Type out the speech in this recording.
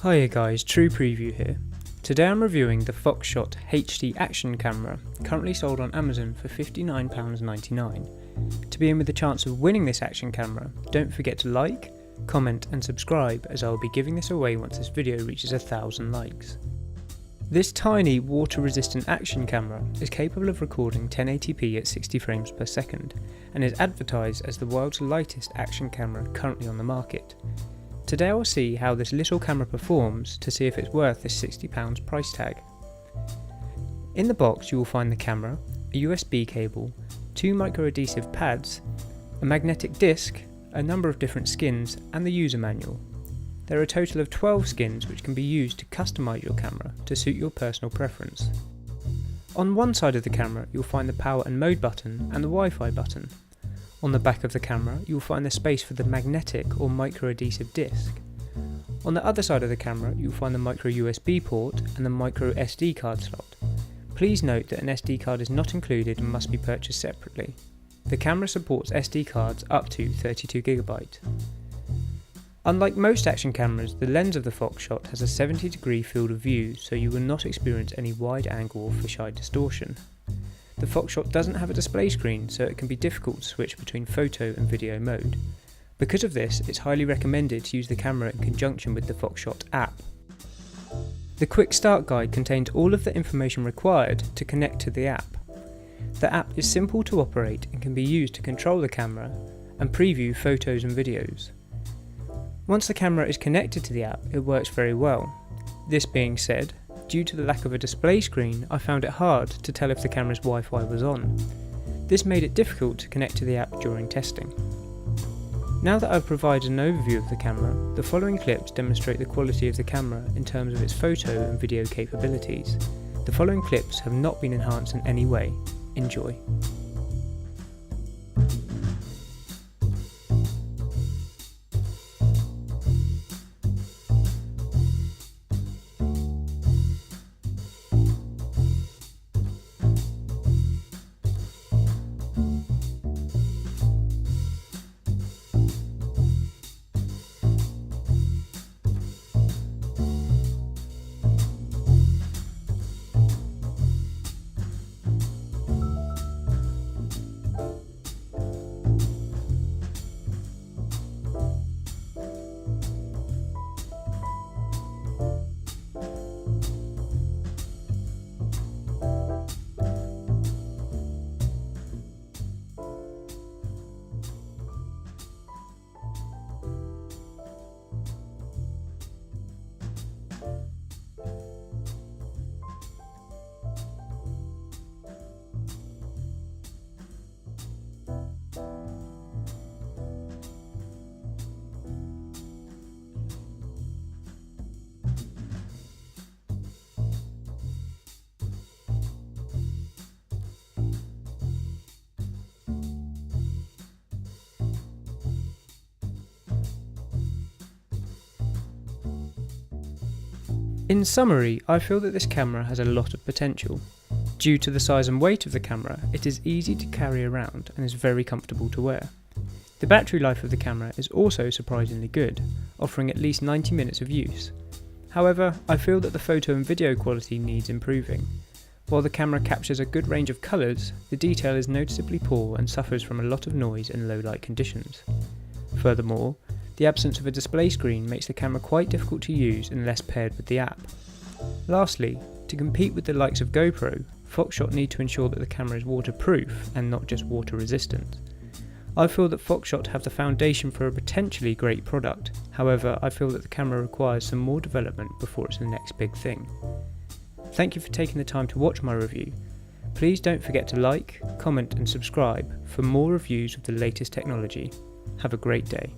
Hiya guys, TruePreView here. Today I'm reviewing the Foxshot HD action camera, currently sold on Amazon for £59.99. To be in with the chance of winning this action camera, don't forget to like, comment and subscribe, as I will be giving this away once this video reaches 1,000 likes. This tiny water resistant action camera is capable of recording 1080p at 60 frames per second and is advertised as the world's lightest action camera currently on the market. Today I will see how this little camera performs to see if it's worth this £60 price tag. In the box you will find the camera, a USB cable, 2 micro-adhesive pads, a magnetic disc, a number of different skins and the user manual. There are a total of 12 skins which can be used to customise your camera to suit your personal preference. On one side of the camera you'll find the power and mode button and the Wi-Fi button. On the back of the camera you'll find the space for the magnetic or micro-adhesive disc. On the other side of the camera you'll find the micro USB port and the micro SD card slot. Please note that an SD card is not included and must be purchased separately. The camera supports SD cards up to 32GB. Unlike most action cameras, the lens of the Foxshot has a 70-degree field of view, so you will not experience any wide angle or fisheye distortion. The Foxshot doesn't have a display screen, so it can be difficult to switch between photo and video mode. Because of this, it's highly recommended to use the camera in conjunction with the Foxshot app. The quick start guide contains all of the information required to connect to the app. The app is simple to operate and can be used to control the camera and preview photos and videos. Once the camera is connected to the app, it works very well. This being said, due to the lack of a display screen, I found it hard to tell if the camera's Wi-Fi was on. This made it difficult to connect to the app during testing. Now that I've provided an overview of the camera, the following clips demonstrate the quality of the camera in terms of its photo and video capabilities. The following clips have not been enhanced in any way. Enjoy. In summary, I feel that this camera has a lot of potential. Due to the size and weight of the camera, it is easy to carry around and is very comfortable to wear. The battery life of the camera is also surprisingly good, offering at least 90 minutes of use. However, I feel that the photo and video quality needs improving. While the camera captures a good range of colours, the detail is noticeably poor and suffers from a lot of noise in low light conditions. Furthermore, the absence of a display screen makes the camera quite difficult to use unless paired with the app. Lastly, to compete with the likes of GoPro, Foxshot need to ensure that the camera is waterproof and not just water resistant. I feel that Foxshot have the foundation for a potentially great product, however I feel that the camera requires some more development before it's the next big thing. Thank you for taking the time to watch my review. Please don't forget to like, comment and subscribe for more reviews of the latest technology. Have a great day.